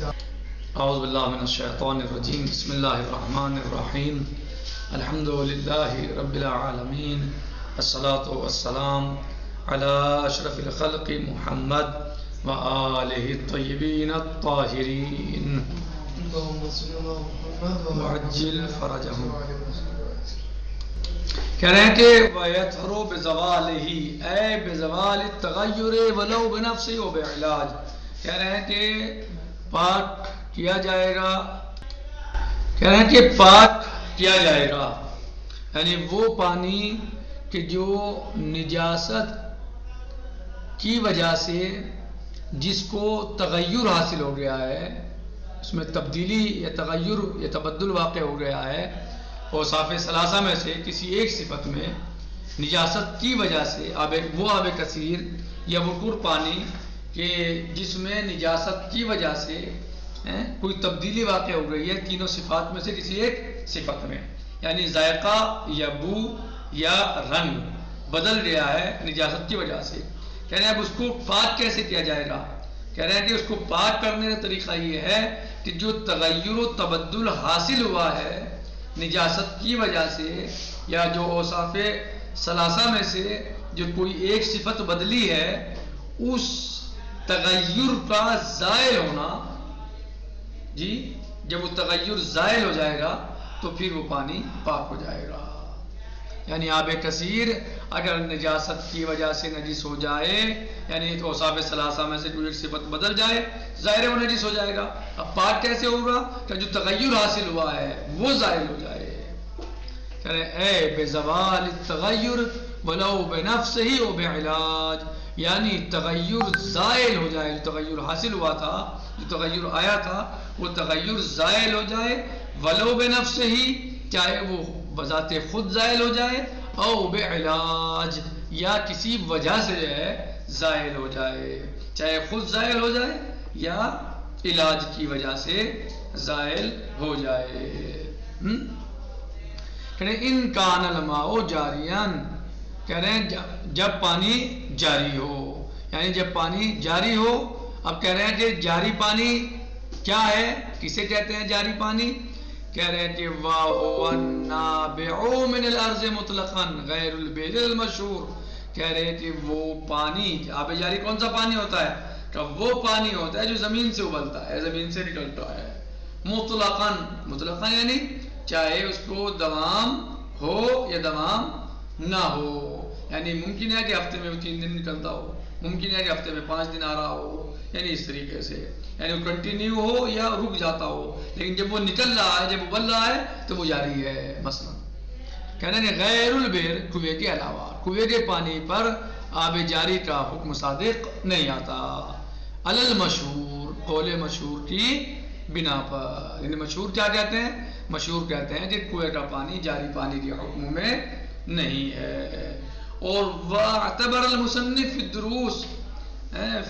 اعوذ باللہ من الشیطان الرجیم بسم اللہ الرحمن الرحیم الحمد للہ رب العالمین الصلاة والسلام علی اشرف الخلق محمد وآلہ الطیبین الطاہرین وعجل فرجہم. کہہ رہے ہیں کہ وَيَتْحَرُ بِزَوَالِهِ اے بزوال التغیر ولو بنفسی و بعلاج. کہہ رہے ہیں کہ پاک کیا جائے گا، کہہ رہے ہیں کہ پاک کیا جائے گا یعنی وہ پانی کہ جو نجاست کی وجہ سے جس کو تغیر حاصل ہو گیا ہے، اس میں تبدیلی یا تغیر یا تبدل واقع ہو گیا ہے، اوصاف ثلاثہ میں سے کسی ایک صفت میں نجاست کی وجہ سے وہ آب کثیر یا وقور پانی کہ جس میں نجاست کی وجہ سے کوئی تبدیلی واقع ہو گئی ہے تینوں صفات میں سے کسی ایک صفت میں، یعنی ذائقہ یا بو یا رنگ بدل گیا ہے نجاست کی وجہ سے. کہہ رہے ہیں اب اس کو پاک کیسے کیا جائے گا؟ کہہ رہے ہیں کہ اس کو پاک کرنے کا طریقہ یہ ہے کہ جو تغیر و تبدل حاصل ہوا ہے نجاست کی وجہ سے یا جو اوصاف ثلاثہ میں سے جو کوئی ایک صفت بدلی ہے، اس تغیر کا زائل ہونا، جی جب وہ تغیر زائل ہو جائے گا تو پھر وہ پانی پاک ہو جائے گا. یعنی آب کثیر اگر نجاست کی وجہ سے نجس ہو جائے، یعنی تو اوصاف ثلاثہ میں سے کوئی ایک صفت بدل جائے، ظاہر وہ نجس ہو جائے گا. اب پاک کیسے ہوگا؟ کہ جو تغیر حاصل ہوا ہے وہ زائل ہو جائے. کہہ رہے اے بزوال التغیر ولو بنفسہ و بعلاج، یعنی تغیر زائل ہو جائے، جو تغیر حاصل ہوا تھا، جو تغیر آیا تھا وہ تغیر زائل ہو جائے، ولو بنفسہ ہی چاہے وہ بذات خود زائل ہو جائے، او بعلاج یا کسی وجہ سے جو ہے زائل ہو جائے، چاہے خود زائل ہو جائے یا علاج کی وجہ سے زائل ہو جائے. کہہ رہے ہیں ان کان الماء جاریان، کہہ رہے ہیں جب پانی جاری ہو، یعنی جب پانی جاری ہو. اب کہہ رہے ہیں کہ جاری پانی کیا ہے، کسے کہتے ہیں جاری پانی؟ کہہ رہے ہیں کہ وَهُوَ النَّابِعُ مِنَ الْأَرْضِ مُطْلَقًا غَيْرُ الْبِئْرِ الْمَشْهُورِ. کہہ رہے ہیں کہ وہ پانی آب جاری کون سا پانی ہوتا ہے؟ کہ وہ پانی ہوتا ہے جو زمین سے ابلتا ہے، زمین سے نکلتا ہے. مطلقاً، مطلقاً یعنی چاہے اس کو دوام ہو یا دوام نہ ہو، یعنی ممکن ہے کہ ہفتے میں 3 دن نکلتا ہو، ممکن ہے کہ ہفتے میں 5 دن آ رہا ہو، یعنی اس طریقے سے، یعنی وہ کنٹینیو ہو یا رک جاتا ہو، لیکن جب وہ نکل رہا ہے، جب ابل رہا ہے تو وہ جاری ہے. مثلا کہنے نے غیر البئر، کنویں کے علاوہ، کنویں کے پانی پر آب جاری کا حکم صادق نہیں آتا. علی المشہور، قول مشہور کی بنا پر. یعنی مشہور کیا کہتے ہیں؟ مشہور کہتے ہیں کہ کنویں کا پانی جاری پانی کے حکم میں نہیں ہے. اور واعتبر المصنف الدروس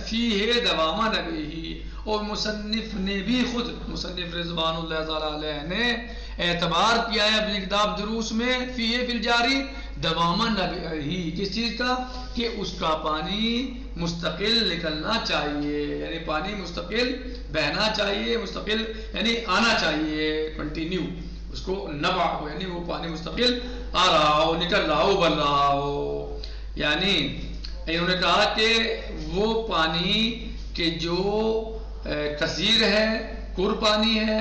فیہ دوام نبیہ، اور مصنف نے بھی خود، مصنف رضوان اللہ تعالی علیہ نے اعتبار کیا ہے اپنی کتاب دروس میں فیہ فی الجاری دوام نبیہ، کس چیز کا؟ کہ اس کا پانی مستقل نکلنا چاہیے، یعنی پانی مستقل بہنا چاہیے، مستقل یعنی آنا چاہیے، کنٹینیو اس کو نبع ہو، یعنی وہ پانی مستقل آ رہا ہو، نکل رہا ہو، بن رہا ہو. یعنی انہوں نے کہا کہ وہ پانی کہ جو کثیر ہے، کور پانی ہے،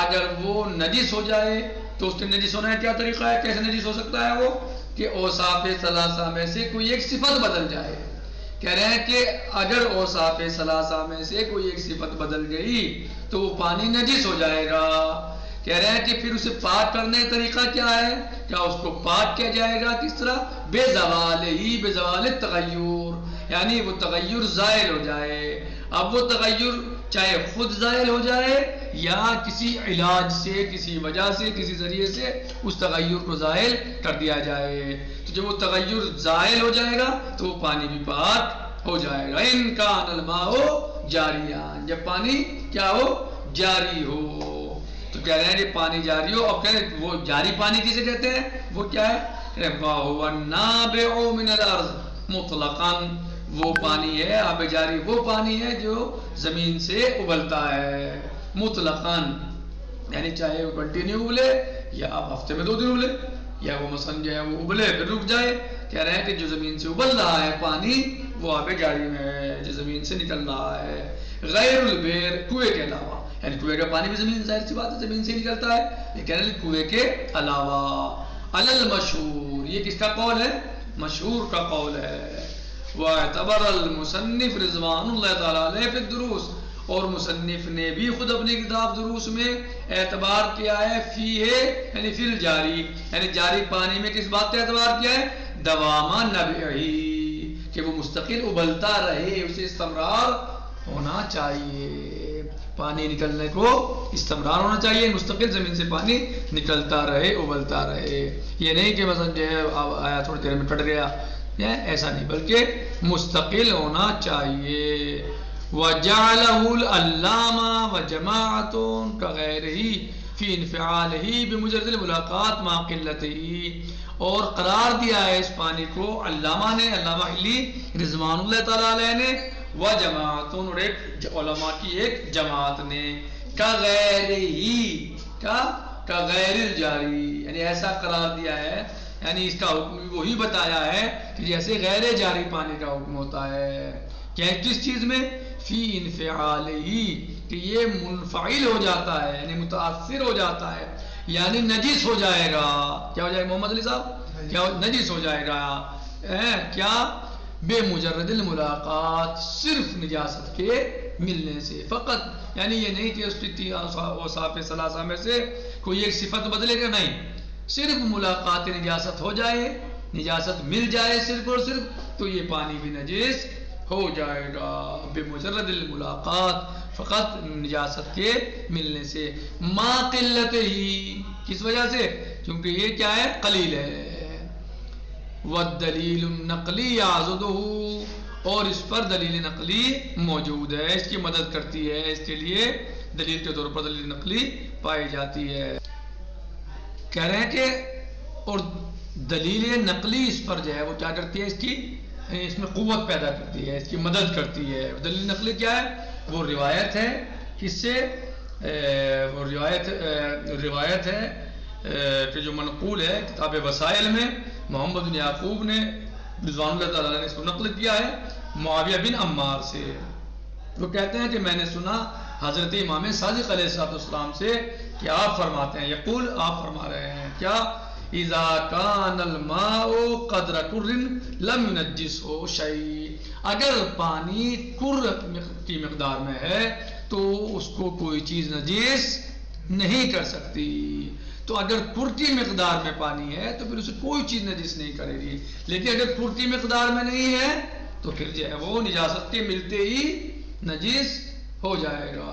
اگر وہ نجس ہو جائے تو اس کے نجس ہونے کا کیا طریقہ ہے، کیسے نجس ہو سکتا ہے وہ؟ کہ اوصاف ثلاثہ میں سے کوئی ایک صفت بدل جائے. کہہ رہے ہیں کہ اگر اوصاف ثلاثہ میں سے کوئی ایک صفت بدل گئی تو وہ پانی نجس ہو جائے گا. کہہ رہے ہیں کہ پھر اسے پاک کرنے کا طریقہ کیا ہے؟ کیا اس کو پاک کیا جائے گا؟ کس طرح؟ بے زوال ہی، بے زوال تغیر، یعنی وہ تغیر زائل ہو جائے. اب وہ تغیر چاہے خود زائل ہو جائے یا کسی علاج سے، کسی وجہ سے، کسی ذریعے سے اس تغیر کو زائل کر دیا جائے. تو جب وہ تغیر زائل ہو جائے گا تو وہ پانی بھی پاک ہو جائے گا. ان کان الماء جاریان، جب پانی کیا ہو؟ جاری ہو. تو کہہ رہے ہیں کہ پانی جاری ہو. اب کہہ رہے ہیں وہ جاری پانی کسے کہتے ہیں؟ وہ کیا ہے؟ وَهُوَ النَّابِعُ مِنَ الْأَرْضِ مُطْلَقًا وہ پانی ہے، آب جاری وہ پانی ہے جو زمین سے ابلتا ہے مطلقاً، یعنی چاہے وہ کنٹینیو ابلے یا آپ ہفتے میں 2 دن ابلے، یا وہ مثلا جو ہے وہ ابلے پھر رک جائے. کہہ رہے ہیں کہ جو زمین سے ابل رہا ہے پانی وہ آب جاری میں ہے جو زمین سے نکل رہا ہے. غیر البیر، کنویں کے علاوہ، یعنی کنویں کا پانی بھی زمین، ظاہر سی بات ہے زمین سے نکلتا ہے، یہ کہہ رہے ہیں کنویں کے علاوہ. علی المشہور، یہ کس کا قول ہے؟ مشہور کا قول ہے. واعتبر المصنف رضوان اللہ تعالیٰ علیہ فی الدروس، اور مصنف نے بھی خود اپنی کتاب دروس میں اعتبار کیا ہے فی ہے یعنی فی الجاری، یعنی جاری پانی میں کس بات کا اعتبار کیا ہے؟ دواما نبعی، کہ وہ مستقل ابلتا رہے، اسے استمرار ہونا چاہیے، پانی نکلنے کو استمرار ہونا چاہیے، مستقل زمین سے پانی نکلتا رہے ابلتا رہے. یہ نہیں کہ مثلا جو ہے آیا تھوڑی دیر میں کٹ گیا، ایسا نہیں، بلکہ مستقل ہونا چاہیے. وَجَعَلَهُ الْعَلَّامَةُ وَجَمَاعَةٌ كَغَيْرِهِ فِي انفعاله بمجرد الملاقات مع قلته، اور قرار دیا ہے اس پانی کو علامہ نے، علامہ علی رضوان اللہ تعالیٰ علیہ نے، وجماعتون، اور ایک علماء کی ایک جماعت نے، کغیر الجاری، یعنی ایسا قرار دیا ہے، یعنی اس کا حکم بھی وہی بتایا ہے کہ جیسے غیر جاری پانی کا حکم ہوتا ہے. کیا کس چیز میں؟ فی انفعالہی، کہ یہ منفعل ہو جاتا ہے یعنی متاثر ہو جاتا ہے، یعنی نجس ہو جائے گا. کیا ہو جائے گا محمد علی صاحب؟ کیا نجس ہو جائے گا. کیا؟ بے مجرد الملاقات، صرف نجاست کے ملنے سے فقط، یعنی یہ نہیں کہ اس کی اوصاف ثلاثہ میں سے کوئی ایک صفت بدلے گا، نہیں، صرف ملاقات نجاست ہو جائے، نجاست مل جائے صرف اور صرف، تو یہ پانی بھی نجس ہو جائے گا بے مجرد الملاقات، فقط نجاست کے ملنے سے. ما قلت ہی، کس وجہ سے؟ کیونکہ یہ کیا ہے؟ قلیل ہے. والدلیل النقلی یعضدہ، اور اس پر دلیل نقلی موجود ہے، اس کی مدد کرتی ہے، اس کے لیے دلیل کے طور پر دلیل نقلی پائی جاتی ہے. کہہ رہے ہیں کہ اور دلیل نقلی اس پر جو ہے وہ کیا کرتی ہے؟ اس میں قوت پیدا کرتی ہے، اس کی مدد کرتی ہے. دلیل نقلی کیا ہے؟ وہ روایت ہے، کس سے؟ وہ روایت ہے کہ جو منقول ہے کتاب وسائل میں، محمد بن یعقوب نے رضوان اللہ تعالیٰ نے اس کو نقل کیا ہے معاویہ بن عمار سے. وہ کہتے ہیں کہ میں نے سنا حضرت امام صادق علیہ السلام سے کہ آپ فرماتے ہیں، یقول، آپ فرما رہے ہیں کیا؟ اذا کان الماء قدر کر لم ينجسه شیء، اگر پانی کر کی مقدار میں ہے تو اس کو کوئی چیز نجس نہیں کر سکتی. تو اگر کر کی مقدار میں پانی ہے تو پھر اسے کوئی چیز نجس نہیں کرے گی، لیکن اگر کر کی مقدار میں نہیں ہے تو پھر جو ہے وہ نجاست کے ملتے ہی نجس ہو جائے گا.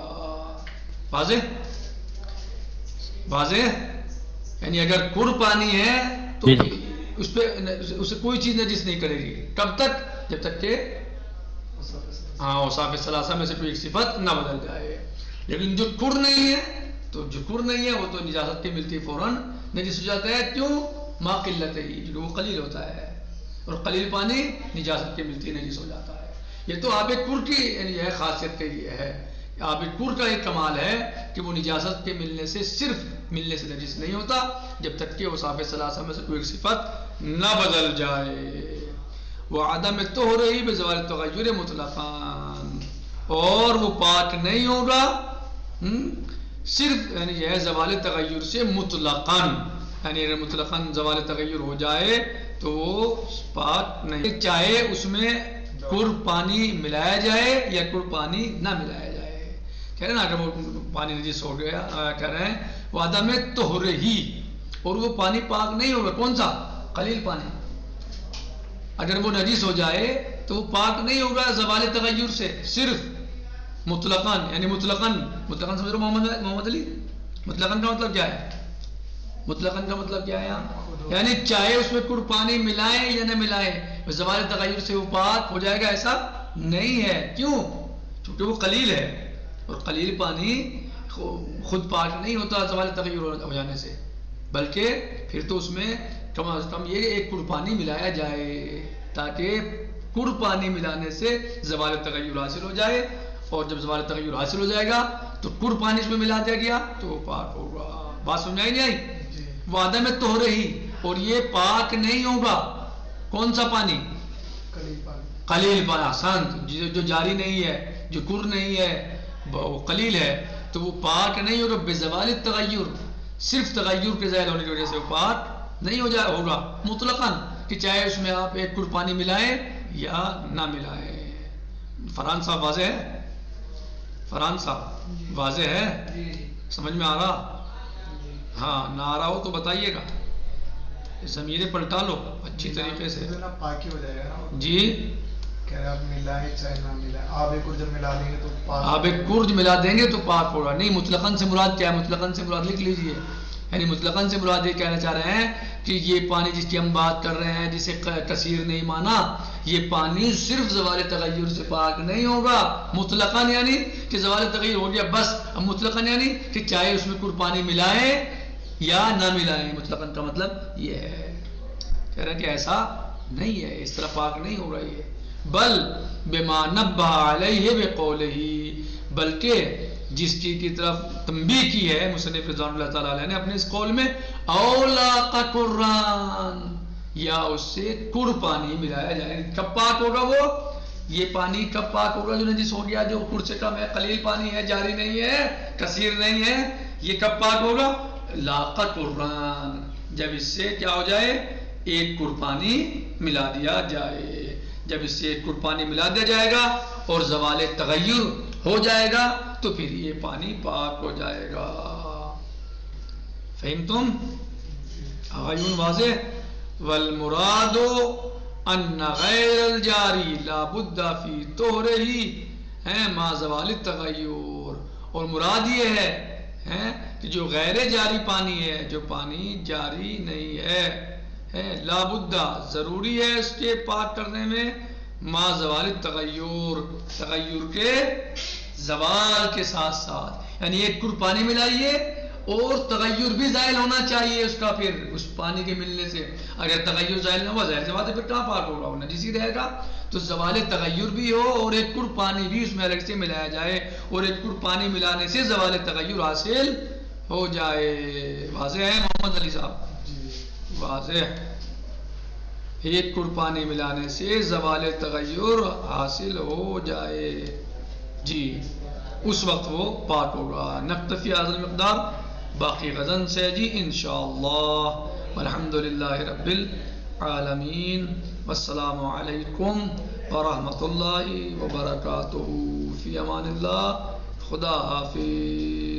واضح؟ واضح؟ یعنی اگر کر پانی ہے تو اس پہ اسے کوئی چیز نجس نہیں کرے گی. کب تک؟ جب تک کہ اوصاف ثلاثہ میں سے کوئی ایک صفت نہ بدل جائے. لیکن جو کر نہیں ہے تو جو کر نہیں ہے وہ تو نجاست کے ملتے فوراً نجس ہو جاتا ہے. کیوں؟ ما قلت ہی، کیونکہ وہ قلیل ہوتا ہے، اور قلیل پانی نجاست کے ملتے نجس ہو جاتا ہے. یہ تو آب کر کی یعنی ہے خاصیت کے لیے ہے. آب کر کا ایک کمال ہے کہ وہ نجاست کے ملنے سے، صرف ملنے سے نجس نہیں ہوتا جب تک کہ اوصاف ثلاثہ میں سے کوئی ایک صفت نہ بدل جائے. وعدم الطہر بزوال التغیر مطلقاً، اور وہ پاک نہیں ہوگا صرف یعنی یہ ہے زوال تغیر سے مطلقاً، یعنی اگر مطلقاً زوال تغیر ہو جائے تو وہ پاک نہیں، چاہے اس میں کر پانی ملایا جائے یا کر پانی نہ ملایا جائے. کہہ رہے ہیں نا اگر وہ پانی نجس ہو گیا، کہہ رہے ہیں وعدم طہر ہی، اور وہ پانی پاک نہیں ہوگا. کون سا؟ قلیل پانی. اگر وہ نجس ہو جائے تو وہ پاک نہیں ہوگا زوال تغیر سے، صرف مطلقاً، یعنی مطلقاً سمجھ رہے محمد علی؟ مطلقاً کا مطلب کیا ہے؟ مطلقاً کا مطلب کیا ہے یہاں؟ یعنی چاہے اس میں کر پانی ملائیں یا نہ ملائیں، زوال تغیر سے وہ پاک ہو جائے گا، ایسا نہیں ہے. کیوں؟ چونکہ وہ قلیل ہے، اور قلیل پانی خود پاک نہیں ہوتا زوال تغیر ہو جانے سے، بلکہ پھر تو اس میں کم از کم یہ ایک کر پانی ملایا جائے تاکہ کڑ پانی ملانے سے زوال تغیر حاصل ہو جائے، اور جب زوال تغیر حاصل ہو جائے گا تو کڑ پانی اس میں ملا دیا گیا تو وہ پاک ہوگا. بات سمجھائی نہیں آئی؟ وہ عدم طہر ہی، اور یہ پاک نہیں ہوگا. کون سا پانی؟ قلیل پانی. آسان، جو جاری نہیں ہے، جو کر نہیں ہے، وہ قلیل ہے، تو وہ پاک نہیں ہوگا. بزوال تغیر، صرف تغیر کے ظاہر ہونے کی وجہ سے وہ پاک نہیں ہوگا مطلقاً، کہ چاہے اس میں آپ ایک کڑ پانی ملائیں یا نہ ملائیں. فرحان صاحب واضح ہے؟ فرحان صاحب واضح ہے؟ سمجھ میں آ رہا؟ ہاں، نہ آ رہا ہو تو بتائیے گا، ضمیریں پلٹا لو اچھی طریقے سے. پاکی ہو جائے گا جی، ملائے چاہے نہ ملائے، آب کرج ملا دیں گے تو پاک. آب کرج ملا دیں گے تو پاک ہوگا. نہیں، مطلقاً سے مراد کیا ہے؟ مطلقاً سے مراد لکھ لیجئے. یعنی مطلقاً سے مراد یہ کہنا چاہ رہے ہیں کہ یہ پانی جس کی ہم بات کر رہے ہیں، جسے کثیر نہیں مانا، یہ پانی صرف زوال تغیر سے پاک نہیں ہوگا مطلقاً، یعنی کہ زوال تغیر ہو گیا بس. اب مطلقاً یعنی کہ چاہے اس میں کڑ پانی ملائیں یا نہ ملائیں. مطلقاً کا مطلب یہ ہے، کہہ رہے ہیں کہ ایسا نہیں ہے، اس طرح پاک نہیں ہو رہی ہے. بل بما نبہ علیہ بقولہ، بلکہ جس چیز کی طرف تنبیہ کی ہے مصنف رضوان اللہ تعالیٰ علیہ نے اپنے اس قول میں، اولا قرآن، یا اس سے کڑ پانی ملایا جائے. کب پاک ہوگا وہ؟ یہ پانی کب پاک ہوگا جو نجس ہو گیا، جو کڑ سے کم ہے، قلیل پانی ہے، جاری نہیں ہے، کثیر نہیں ہے. یہ کب پاک ہوگا؟ لاقا قرآن، جب اس سے کیا ہو جائے؟ ایک کڑ پانی ملا دیا جائے. جب اس سے ایک کڑ پانی ملا دیا جائے گا اور زوال تغیر ہو جائے گا تو پھر یہ پانی پاک ہو جائے گا. فہم تم؟ آیون واضح. والمراد ان غیر الجاری لا بد فی طہرہ ما زوال التغیر، اور مراد یہ ہے کہ جو غیر جاری پانی ہے، جو پانی جاری نہیں ہے، لا بدہ ضروری ہے اس کے پاک کرنے میں، ما زوال التغیر، تغیر کے زوال کے ساتھ ساتھ. یعنی ایک کڑ پانی ملائیے اور تغیر بھی زائل ہونا چاہیے اس کا، پھر اس پانی کے ملنے سے. اگر تغیر زائل نہ ہوا، ظاہر سی بات ہے پھر کہاں پاک ہوگا، وہ نجسی رہے گا. تو زوال تغیر بھی ہو اور ایک کڑ پانی بھی اس میں الگ سے ملایا جائے، اور ایک کڑ پانی ملانے سے زوال تغیر حاصل ہو جائے. واضح ہے محمد علی صاحب؟ واضح. ایک کڑ پانی ملانے سے زوال تغیر حاصل ہو جائے، جی، اس وقت وہ پاک ہوگا. نکتفی بہذا المقدار، باقی غزن سے جی انشاءاللہ. والحمدللہ رب العالمین، والسلام علیکم ورحمۃ اللہ وبرکاتہ. فی امان اللہ، خدا حافظ.